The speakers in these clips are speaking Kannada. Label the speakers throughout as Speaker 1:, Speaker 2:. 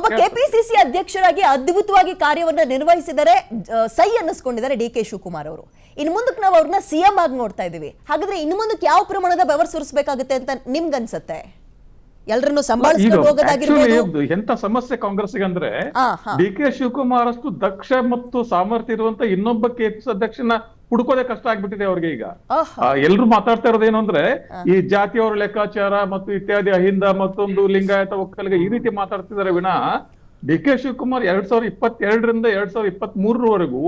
Speaker 1: ಒಬ್ಬ ಕೆಪಿಸಿಸಿ ಅಧ್ಯಕ್ಷರಾಗಿ ಅದ್ಭುತವಾಗಿ ಕಾರ್ಯವನ್ನ ನಿರ್ವಹಿಸಿದರೆ ಸೈ ಅನ್ನಿಸ್ಕೊಂಡಿದ್ದಾರೆ ಡಿ ಕೆ ಶಿವಕುಮಾರ್ ಅವರು. ಇನ್ನು ಮುಂದಕ್ಕೆ ನಾವು ಅವ್ರನ್ನ ಸಿಎಂ ಆಗಿ ನೋಡ್ತಾ ಇದೀವಿ. ಹಾಗಾದ್ರೆ ಇನ್ನು ಮುಂದಕ್ಕೆ ಯಾವ ಪ್ರಮಾಣದ ಬೆವರು ಸುರಿಸಬೇಕಾಗುತ್ತೆ ಅಂತ ನಿಮ್ಗನ್ಸತ್ತೆ? ಎಲ್ಲರನ್ನು ಸಂಭಾಳಿಸ್ಕೊಂಡು ಹೋಗೋದಾಗಿರ್ಬೋದು.
Speaker 2: ಎಂತ ಸಮಸ್ಯೆ ಕಾಂಗ್ರೆಸ್ಗೆ ಅಂದ್ರೆ ಡಿ ಕೆ ಶಿವಕುಮಾರ್ ಅಷ್ಟು ದಕ್ಷ ಮತ್ತು ಸಾಮರ್ಥ್ಯ ಇರುವಂತ ಇನ್ನೊಬ್ಬ ಕೆಪಿಸಿ ಅಧ್ಯಕ್ಷನ ಹುಡುಕೋದೇ ಕಷ್ಟ ಆಗ್ಬಿಟ್ಟಿದೆ ಅವ್ರಿಗೆ. ಈಗ ಎಲ್ರು ಮಾತಾಡ್ತಾ ಇರೋದೇನು ಅಂದ್ರೆ ಈ ಜಾತಿಯವರ ಲೆಕ್ಕಾಚಾರ ಮತ್ತು ಇತ್ಯಾದಿ ಅಹಿಂದ ಮತ್ತೊಂದು ಲಿಂಗಾಯತ ಒಕ್ಕಲಿಗ ಈ ರೀತಿ ಮಾತಾಡ್ತಿದ್ದಾರೆ ವಿನಾ ಡಿ ಕೆ ಶಿವಕುಮಾರ್ 2022ರಿಂದ 2023ರವರೆಗೂ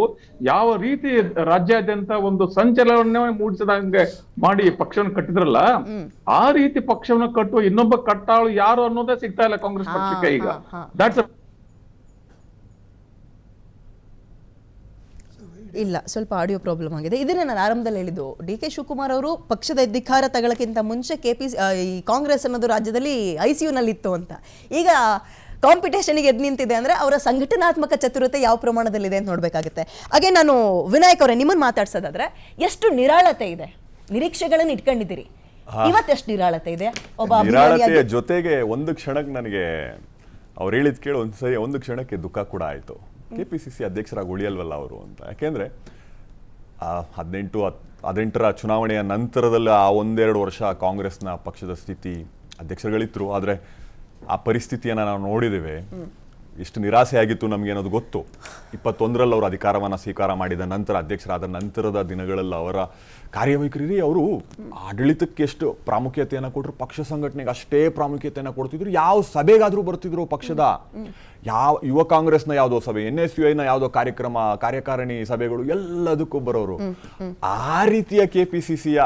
Speaker 2: ಯಾವ ರೀತಿ ರಾಜ್ಯಾದ್ಯಂತ ಒಂದು ಸಂಚಲನ ಮೂಡಿಸಿದಂಗೆ ಮಾಡಿ ಪಕ್ಷವನ್ನು ಕಟ್ಟಿದ್ರಲ್ಲ, ಆ ರೀತಿ ಪಕ್ಷವನ್ನು ಕಟ್ಟುವ ಇನ್ನೊಬ್ಬ ಕಟ್ಟಾಳು ಯಾರು ಅನ್ನೋದೇ ಸಿಗ್ತಾ ಇಲ್ಲ ಕಾಂಗ್ರೆಸ್ ಪಕ್ಷಕ್ಕೆ ಈಗ. ದಟ್ಸ್
Speaker 1: ಇಲ್ಲ, ಸ್ವಲ್ಪ ಆಡಿಯೋ ಪ್ರಾಬ್ಲಮ್ ಆಗಿದೆ. ಇದನ್ನೇ ನಾನು ಆರಂಭದಲ್ಲಿ ಹೇಳಿದ್ದು, ಡಿ ಕೆ ಶಿವಕುಮಾರ್ ಅವರು ಪಕ್ಷದ ಅಧಿಕಾರ ತಗೊಳ್ಳಕ್ಕಿಂತ ಮುಂಚೆ ಈ ಕಾಂಗ್ರೆಸ್ ಅನ್ನೋದು ರಾಜ್ಯದಲ್ಲಿ ICUನಲ್ಲಿತ್ತು ಅಂತ. ಈಗ ಕಾಂಪಿಟೇಷನ್ಗೆ ಎದ್ದು ನಿಂತಿದೆ ಅಂದ್ರೆ ಅವರ ಸಂಘಟನಾತ್ಮಕ ಚತುರತೆ ಯಾವ ಪ್ರಮಾಣದಲ್ಲಿದೆ ಅಂತ ನೋಡ್ಬೇಕಾಗುತ್ತೆ. ಹಾಗೆ ನಾನು ವಿನಾಯಕ್ ಅವರೇ ನಿಮ್ಮನ್ನು ಮಾತಾಡ್ಸೋದಾದ್ರೆ, ಎಷ್ಟು ನಿರಾಳತೆ ಇದೆ, ನಿರೀಕ್ಷೆಗಳನ್ನು ಇಟ್ಕೊಂಡಿದ್ದೀರಿ, ಇವತ್ತೆಷ್ಟು ನಿರಾಳತೆ ಇದೆ?
Speaker 3: ನಿರಾಳತೆಯ ಜೊತೆಗೆ ಒಂದು ಕ್ಷಣಕ್ಕೆ ನನಗೆ ಅವ್ರು ಹೇಳಿದ್ ಕೇಳಿ ಒಂದು ಕ್ಷಣಕ್ಕೆ ದುಃಖ ಕೂಡ ಆಯ್ತು. KPCC ಅಧ್ಯಕ್ಷರಾಗಿ ಉಳಿಯಲ್ವಲ್ಲ ಅವರು ಅಂತ. ಯಾಕೆಂದ್ರೆ 18ರ ಚುನಾವಣೆಯ ನಂತರದಲ್ಲಿ ಆ 1-2 ವರ್ಷ ಕಾಂಗ್ರೆಸ್ನ ಪಕ್ಷದ ಸ್ಥಿತಿ, ಅಧ್ಯಕ್ಷರುಗಳಿದ್ರು, ಆದರೆ ಆ ಪರಿಸ್ಥಿತಿಯನ್ನು ನಾವು ನೋಡಿದ್ದೇವೆ. ಎಷ್ಟು ನಿರಾಸೆ ಆಗಿತ್ತು ನಮಗೆ ಅನ್ನೋದು ಗೊತ್ತು. 21ರಲ್ಲಿ ಅವರು ಅಧಿಕಾರವನ್ನು ಸ್ವೀಕಾರ ಮಾಡಿದ ನಂತರ, ಅಧ್ಯಕ್ಷರಾದ ನಂತರದ ದಿನಗಳಲ್ಲಿ ಅವರ ಕಾರ್ಯವೈಖರಿ, ಅವರು ಆಡಳಿತಕ್ಕೆ ಎಷ್ಟು ಪ್ರಾಮುಖ್ಯತೆಯನ್ನು ಕೊಟ್ಟರು, ಪಕ್ಷ ಸಂಘಟನೆಗೆ ಅಷ್ಟೇ ಪ್ರಾಮುಖ್ಯತೆಯನ್ನು ಕೊಡ್ತಿದ್ರು. ಯಾವ ಸಭೆಗಾದರೂ ಬರ್ತಿದ್ರು ಪಕ್ಷದ, ಯಾವ ಯುವ ಕಾಂಗ್ರೆಸ್ನ ಯಾವುದೋ ಸಭೆ, NSUIನ ಯಾವುದೋ ಕಾರ್ಯಕ್ರಮ, ಕಾರ್ಯಕಾರಿಣಿ ಸಭೆಗಳು, ಎಲ್ಲದಕ್ಕೂ ಬರೋರು. ಆ ರೀತಿಯ KPCCಯ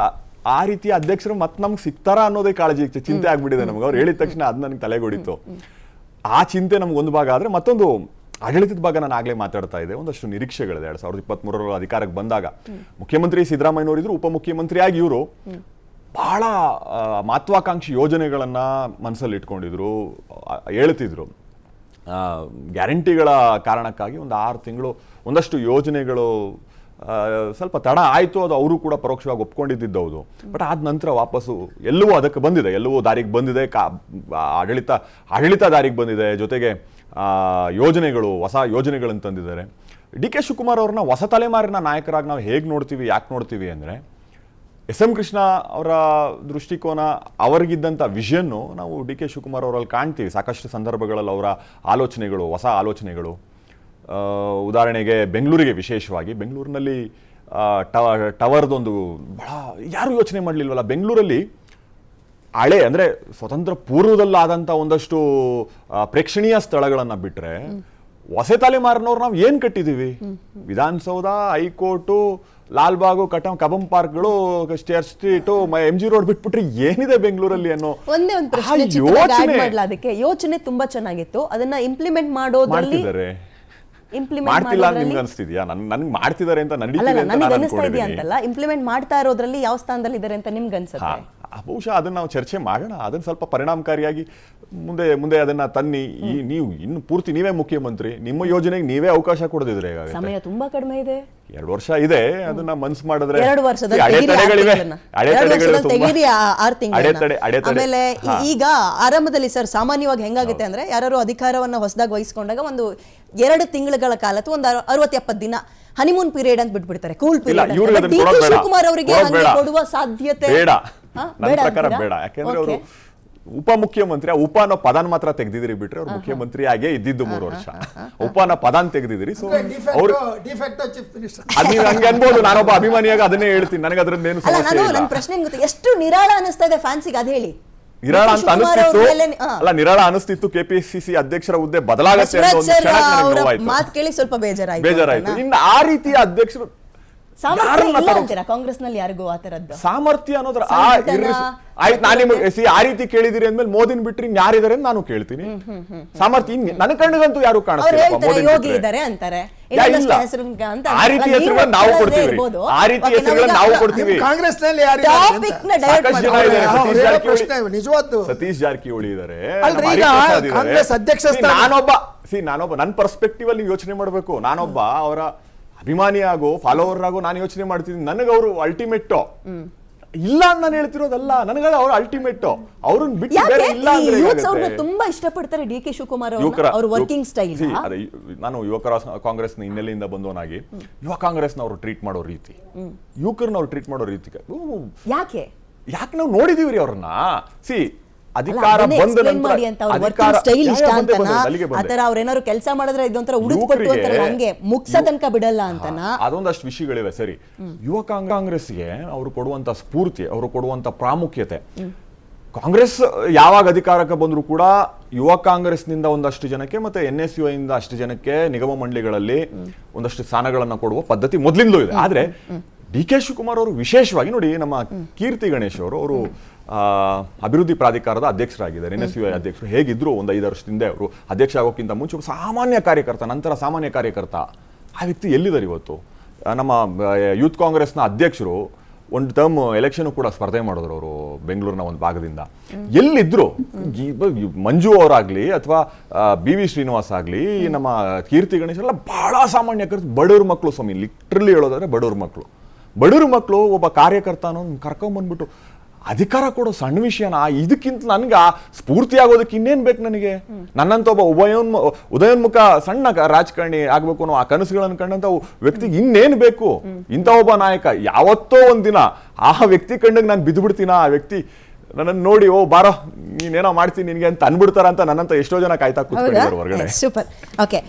Speaker 3: ಆ ರೀತಿಯ ಅಧ್ಯಕ್ಷರು ಮತ್ತೆ ನಮ್ಗೆ ಸಿಗ್ತಾರಾ ಅನ್ನೋದೇ ಕಾಳಜಿ, ಚಿಂತೆ ಆಗ್ಬಿಟ್ಟಿದೆ ನಮ್ಗೆ. ಅವ್ರು ಹೇಳಿದ ತಕ್ಷಣ ಅದು ನನಗೆ ತಲೆಗೊಡಿತು. ಆ ಚಿಂತೆ ನಮ್ಗೆ ಒಂದು ಭಾಗ ಆದರೆ, ಮತ್ತೊಂದು ಆಡಳಿತದ ಭಾಗ ನಾನು ಆಗಲೇ ಮಾತಾಡ್ತಾ ಇದ್ದೆ. ಒಂದಷ್ಟು ನಿರೀಕ್ಷೆಗಳಿದೆ. 2023ರ ಅಧಿಕಾರಕ್ಕೆ ಬಂದಾಗ ಮುಖ್ಯಮಂತ್ರಿ ಸಿದ್ದರಾಮಯ್ಯನವರಿದ್ರು, ಉಪಮುಖ್ಯಮಂತ್ರಿಯಾಗಿ ಇವರು ಬಹಳ ಮಹತ್ವಾಕಾಂಕ್ಷಿ ಯೋಜನೆಗಳನ್ನ ಮನಸ್ಸಲ್ಲಿ ಇಟ್ಕೊಂಡಿದ್ರು, ಹೇಳ್ತಿದ್ರು. ಗ್ಯಾರಂಟಿಗಳ ಕಾರಣಕ್ಕಾಗಿ ಒಂದು 6 ತಿಂಗಳು ಒಂದಷ್ಟು ಯೋಜನೆಗಳು ಸ್ವಲ್ಪ ತಡ ಆಯಿತು. ಅದು ಅವರು ಕೂಡ ಪರೋಕ್ಷವಾಗಿ ಒಪ್ಕೊಂಡಿದ್ದೌದು. ಬಟ್ ಆದ ನಂತರ ವಾಪಸ್ಸು ಎಲ್ಲವೂ ಅದಕ್ಕೆ ಬಂದಿದೆ, ಎಲ್ಲವೂ ದಾರಿಗೆ ಬಂದಿದೆ. ಆಡಳಿತ ದಾರಿಗೆ ಬಂದಿದೆ. ಜೊತೆಗೆ ಯೋಜನೆಗಳು, ಹೊಸ ಯೋಜನೆಗಳನ್ನು ತಂದಿದ್ದಾರೆ. ಡಿ ಕೆ ಶಿವಕುಮಾರ್ ಅವ್ರನ್ನ ಹೊಸ ತಲೆಮಾರಿನ ನಾಯಕರಾಗಿ ನಾವು ಹೇಗೆ ನೋಡ್ತೀವಿ, ಯಾಕೆ ನೋಡ್ತೀವಿ ಅಂದರೆ, SM ಕೃಷ್ಣ ಅವರ ದೃಷ್ಟಿಕೋನ, ಅವರಿಗಿದ್ದಂಥ ವಿಷನ್ನು ನಾವು ಡಿ ಕೆ ಶಿವಕುಮಾರ್ ಅವರಲ್ಲಿ ಕಾಣ್ತೀವಿ. ಸಾಕಷ್ಟು ಸಂದರ್ಭಗಳಲ್ಲಿ ಅವರ ಆಲೋಚನೆಗಳು, ಹೊಸ ಆಲೋಚನೆಗಳು. ಉದಾಹರಣೆಗೆ ಬೆಂಗಳೂರಿಗೆ, ವಿಶೇಷವಾಗಿ ಬೆಂಗಳೂರಿನಲ್ಲಿ ಟವರ್ದೊಂದು ಬಹಳ ಯಾರು ಯೋಚನೆ ಮಾಡಲಿಲ್ವಲ್ಲ. ಬೆಂಗಳೂರಲ್ಲಿ ಹಳೆ ಅಂದರೆ ಸ್ವತಂತ್ರ ಪೂರ್ವದಲ್ಲಾದಂಥ ಒಂದಷ್ಟು ಪ್ರೇಕ್ಷಣೀಯ ಸ್ಥಳಗಳನ್ನು ಬಿಟ್ಟರೆ, ಹೊಸ ತಲೆಮಾರಿನವ್ರು ನಾವು ಏನು ಕಟ್ಟಿದ್ದೀವಿ? ವಿಧಾನಸೌಧ, ಹೈಕೋರ್ಟು, ಲಾಲ್ಬಾಗು, ಕಬಂ ಪಾರ್ಕ್ಗಳು, ಸ್ಟೇರ್ ಸ್ಟ್ರೀಟು, MG ರೋಡ್ ಬಿಟ್ಬಿಟ್ರೆ ಏನಿದೆ ಬೆಂಗಳೂರಲ್ಲಿ ಅನ್ನೋ
Speaker 1: ಒಂದೇ ಒಂದು ಪ್ರಶ್ನೆ ಅದಕ್ಕೆ. ಯೋಚನೆ ತುಂಬಾ ಚೆನ್ನಾಗಿತ್ತು, ಅದನ್ನ ಇಂಪ್ಲಿಮೆಂಟ್ ಮಾಡೋದ್ರಲ್ಲಿ
Speaker 3: ಮಾಡ್ತಿಲ್ಲ ಅಂತ ನಿಮ್ಗೆ ಅನಿಸ್ತಿದ್ಯಾ? ನನ್ಗೆ ಮಾಡ್ತಿದ್ದಾರೆ ಅಂತ
Speaker 1: ಅಂತಲ್ಲ, ಇಂಪ್ಲಿಮೆಂಟ್ ಮಾಡ್ತಾ ಇರೋದ್ರಲ್ಲಿ ಯಾವ ಸ್ಥಾನದಲ್ಲಿ ಇದ್ದಾರೆ ಅಂತ ನಿಮ್ಗೆ ಅನ್ಸುತ್ತೆ?
Speaker 3: ಬಹುಶಃ ಅದನ್ನ ನಾವು ಚರ್ಚೆ ಮಾಡೋಣ. ಅದನ್ನ ಸ್ವಲ್ಪ ಪರಿಣಾಮಕಾರಿಯಾಗಿ ಮುಂದೆ ಅದನ್ನ ತನ್ನಿ. ನೀವು ಇನ್ನು ಪೂರ್ತಿ ನೀವೇ ಮುಖ್ಯಮಂತ್ರಿ, ನಿಮ್ಮ ಯೋಜನೆಗೆ ನೀವೇ ಅವಕಾಶ ಕೊಡದಿದ್ರೆ
Speaker 1: ಸಮಯ ತುಂಬಾ ಕಡಿಮೆ ಇದೆ,
Speaker 3: 2 ವರ್ಷ ಇದೆ. ಅದನ್ನ ಮನ್ಸು ಮಾಡಿದ್ರೆ
Speaker 1: 2 ವರ್ಷದಲ್ಲಿ ಆಮೇಲೆ ಈಗ ಆರಂಭದಲ್ಲಿ ಸರ್ ಸಾಮಾನ್ಯವಾಗಿ ಹೆಂಗಾಗುತ್ತೆ ಅಂದ್ರೆ, ಯಾರು ಅಧಿಕಾರವನ್ನ ಹೊಸದಾಗಿ ವಹಿಸ್ಕೊಂಡಾಗ ಒಂದು 2 ತಿಂಗಳ ಕಾಲ ಅಥವಾ ಒಂದು 60-70 ದಿನ ಹನಿಮೂನ್ ಪೀರಿಯಡ್ ಅಂತ ಬಿಟ್ಬಿಡ್ತಾರೆ, cool period. D K Shivakumar ಅವರಿಗೆ ಕೊಡುವ ಸಾಧ್ಯತೆ
Speaker 3: ಬೇಡ, ನನ್ನ ಪ್ರಕಾರ ಬೇಡ. ಯಾಕೆಂದ್ರೆ ಅವರು ಉಪಮುಖ್ಯಮಂತ್ರಿ, ಉಪ ಅನ್ನೋ ಪದಾನ ಮಾತ್ರ ತೆಗೆದಿದ್ರಿ ಬಿಟ್ರೆ, ಅವ್ರು ಮುಖ್ಯಮಂತ್ರಿ ಆಗೇ ಇದ್ದಿದ್ದು 3 ವರ್ಷ. ಉಪ ಅನ್ನೋ ಪದಾನ್ ತೆಗೆದಿದ್ರಿ. ಸೊ ಅವ್ರು ಹಂಗೆ ಅನ್ಬೋದು. ನಾನೊಬ್ಬ ಅಭಿಮಾನಿಯಾಗಿ ಅದನ್ನೇ ಹೇಳ್ತೀನಿ, ನನಗೆ ಅದ್ರದ್ದೇನು ಸಮಸ್ಯೆ ಇಲ್ಲ.
Speaker 1: ಪ್ರಶ್ನೆ ಎಷ್ಟು ನಿರಾಳ ಅನಿಸ್ತಾ ಇದೆ ಫ್ಯಾನ್ಸಿಗೆ, ಅದ್ ಹೇಳಿ.
Speaker 3: ನಿರಾಳ ಅಂತ ಅನಿಸ್ತಿತ್ತು, ಅಲ್ಲ ನಿರಾಳ ಅನಿಸ್ತಿತ್ತು. KPCC ಅಧ್ಯಕ್ಷರ ಹುದ್ದೆ ಬದಲಾಗತ್ತೆ ಅನ್ನೋ ಒಂದು ಕ್ಷಣಕ್ಕೆ ನನಗೆ ನೋವಾಯ್ತು,
Speaker 1: ಮಾತು ಕೇಳಿ ಸ್ವಲ್ಪ ಬೇಜಾರಾಯ್ತು.
Speaker 3: ಇನ್ನು ಆ ರೀತಿಯ ಅಧ್ಯಕ್ಷರು
Speaker 1: ಕಾಂಗ್ರೆಸ್ ನಲ್ಲಿ ಯಾರಿಗೂ ಆತರದ್ದು
Speaker 3: ಸಾಮರ್ಥ್ಯ ಅನ್ನೋದ್ರ ಆಯ್ತು. ನಾನು ನಿಮಗೆ ಆ ರೀತಿ ಕೇಳಿದಿರಿ ಅಂದ್ಮೇಲೆ ಮೋದಿನ ಬಿಟ್ರಿ ಯಾರಿದ್ದಾರೆ ಅಂತ ನಾನು ಕೇಳ್ತೀನಿ. ಸಾಮರ್ಥ್ಯ ನನ್ನ ಕಣ್ಣಿಗಂತೂ ಯಾರು ಕಾಣಿಸ್ತಿಲ್ಲ. ಆ ರೀತಿ ಹೆಸರುಗಳನ್ನ ನಾವು ಕೊಡ್ತೀವಿ, ಆ ರೀತಿ ಹೆಸರುಗಳನ್ನ ನಾವು ಕೊಡ್ತೀವಿ.
Speaker 4: ಕಾಂಗ್ರೆಸ್ ನಲ್ಲಿ
Speaker 3: ಸತೀಶ್ ಜಾರಕಿಹೊಳಿ ಇದ್ದಾರೆ, ನಾನೊಬ್ಬ ನನ್ನ ಪರ್ಸ್ಪೆಕ್ಟಿವ್ ಅಲ್ಲಿ ಯೋಚನೆ ಮಾಡಬೇಕು. ನಾನೊಬ್ಬ ಅವರ ಅಭಿಮಾನಿ ಆಗೋ ಫಾಲೋವರ್ ಆಗೋ ನಾನು ಯೋಚನೆ ಮಾಡ್ತಿದ್ದೀನಿ. ನನಗೆ ಅವರು ಅಲ್ಟಿಮೇಟ್ ಇಲ್ಲ ಅಂತ ನಾನು ಹೇಳ್ತಿರೋದಲ್ಲ, ನನಗೆ ಅವ್ರ ಅಲ್ಟಿಮೇಟ್, ಅವ್ರನ್ನ ಬಿಟ್ಟು ಬೇರೆ
Speaker 1: ಯಾಕೆ
Speaker 3: ಇಲ್ಲ ಅಂದ್ರೆ
Speaker 1: ಯೂತ್ಸ್
Speaker 3: ಏನಾಗುತ್ತೆ?
Speaker 1: ಅವ್ರನ್ನ ತುಂಬಾ ಇಷ್ಟಪಡ್ತಾರೆ ಡಿ ಕೆ ಶಿವಕುಮಾರ್
Speaker 3: ಯುವಕರ
Speaker 1: ಅವ್ರ ವರ್ಕಿಂಗ್ ಸ್ಟೈಲ್.
Speaker 3: ಅದೇ ನಾನು ಯುವಕರ ಕಾಂಗ್ರೆಸ್ನ ಹಿನ್ನೆಲೆಯಿಂದ ಬಂದವನಾಗಿ ಯುವ ಕಾಂಗ್ರೆಸ್ನ ಅವರು ಟ್ರೀಟ್ ಮಾಡೋ ರೀತಿ, ಯುವಕರನ್ನ ಅವ್ರು ಟ್ರೀಟ್ ಮಾಡೋ ರೀತಿ
Speaker 1: ಯಾಕೆ
Speaker 3: ನಾವು ನೋಡಿದೀವ್ರಿ ಅವ್ರನ್ನ. ಅಧಿಕಾರ ಬಂದ
Speaker 1: ಆತರ ಅವ್ರೇನಾದ್ರು ಕೆಲಸ ಮಾಡಿದ್ರೆ ಇದೊಂಥರ ಉಡುಪಟ್ಟು ಅಂತಾರಲ್ಲ ಹಂಗೆ ಮುಗ್ಸ ತನಕ ಬಿಡಲ್ಲ ಅಂತನ.
Speaker 3: ಅದೊಂದಷ್ಟು ವಿಷಯಗಳಿವೆ. ಸರಿ, ಯುವ ಕಾಂಗ್ರೆಸ್ಗೆ ಅವರು ಕೊಡುವಂತ ಸ್ಫೂರ್ತಿ, ಅವರು ಕೊಡುವಂತ ಪ್ರಾಮುಖ್ಯತೆ, ಕಾಂಗ್ರೆಸ್ ಯಾವಾಗ ಅಧಿಕಾರಕ್ಕೆ ಬಂದ್ರು ಕೂಡ ಯುವ ಕಾಂಗ್ರೆಸ್ನಿಂದ ಒಂದಷ್ಟು ಜನಕ್ಕೆ ಮತ್ತೆ NSUI ಇಂದ ಅಷ್ಟು ಜನಕ್ಕೆ ನಿಗಮ ಮಂಡಳಿಗಳಲ್ಲಿ ಒಂದಷ್ಟು ಸ್ಥಾನಗಳನ್ನ ಕೊಡುವ ಪದ್ಧತಿ ಮೊದಲಿಂದಲೂ ಇದೆ. ಆದ್ರೆ ಡಿ ಕೆ ಶಿವಕುಮಾರ್ ಅವರು ವಿಶೇಷವಾಗಿ ನೋಡಿ, ನಮ್ಮ ಕೀರ್ತಿ ಗಣೇಶ್ ಅವರು ಅಭಿವೃದ್ಧಿ ಪ್ರಾಧಿಕಾರದ ಅಧ್ಯಕ್ಷರಾಗಿದ್ದಾರೆ, NSUI ಅಧ್ಯಕ್ಷರು. ಹೇಗಿದ್ರು ಒಂದು 5 ವರ್ಷದಿಂದ ಅವರು ಅಧ್ಯಕ್ಷ ಆಗೋಕ್ಕಿಂತ ಮುಂಚೆ ಒಬ್ಬ ಸಾಮಾನ್ಯ ಕಾರ್ಯಕರ್ತ, ನಂತರ ಸಾಮಾನ್ಯ ಕಾರ್ಯಕರ್ತ. ಆ ವ್ಯಕ್ತಿ ಎಲ್ಲಿದ್ದಾರೆ ಇವತ್ತು? ನಮ್ಮ ಯೂತ್ ಕಾಂಗ್ರೆಸ್ನ ಅಧ್ಯಕ್ಷರು ಒಂದು ಟರ್ಮ್ ಎಲೆಕ್ಷನ್ ಕೂಡ ಸ್ಪರ್ಧೆ ಮಾಡಿದ್ರು ಅವರು ಬೆಂಗಳೂರಿನ ಒಂದು ಭಾಗದಿಂದ. ಎಲ್ಲಿದ್ರು? ಮಂಜು ಅವರಾಗ್ಲಿ ಅಥವಾ BV ಶ್ರೀನಿವಾಸ್ ಆಗ್ಲಿ, ನಮ್ಮ ಕೀರ್ತಿ ಗಣೇಶ್ ಎಲ್ಲ ಬಹಳ ಸಾಮಾನ್ಯ ಬಡವ್ರ ಮಕ್ಕಳು ಸ್ವಾಮಿ, ಲಿಟ್ರಲಿ ಹೇಳೋದಾದ್ರೆ ಬಡವ್ರ ಮಕ್ಕಳು ಒಬ್ಬ ಕಾರ್ಯಕರ್ತನೋ ಕರ್ಕೊಂಡ್ಬಂದ್ಬಿಟ್ಟು ಅಧಿಕಾರ ಕೊಡೋ ಸಣ್ಣ ವಿಷಯನ. ಇದಕ್ಕಿಂತ ನನ್ಗೆ ಸ್ಫೂರ್ತಿ ಆಗೋದಕ್ಕೆ ಇನ್ನೇನ್ ಬೇಕು ನನಗೆ? ನನ್ನಂತ ಒಬ್ಬ ಉದಯೋನ್ಮುಖ ಸಣ್ಣ ರಾಜಕಾರಣಿ ಆಗ್ಬೇಕು ಅನ್ನೋ ಆ ಕನಸುಗಳನ್ನು ಕಂಡಂತ ವ್ಯಕ್ತಿಗೆ ಇನ್ನೇನ್ ಬೇಕು? ಇಂಥ ಒಬ್ಬ ನಾಯಕ ಯಾವತ್ತೋ ಒಂದಿನ ಆ ವ್ಯಕ್ತಿ ಕಂಡಾಗ ನಾನು ಬಿದ್ದು ಬಿಡ್ತೀನ. ಆ ವ್ಯಕ್ತಿ ನನ್ನನ್ನು ನೋಡಿ, ಓ ಬಾರೋ ನೀನೇನೋ ಮಾಡ್ತೀನಿ ನಿನ್ಗೆ ಅಂತ ಅನ್ಬಿಡ್ತಾರ ಅಂತ ನನ್ನಂತ ಎಷ್ಟೋ ಜನ ಕಾಯ್ತಾ ಕೂತ್ಕೊಂಡಿದ್ದಾರೆ ಹೊರಗಡೆ.
Speaker 1: ಸೂಪರ್. ಓಕೆ,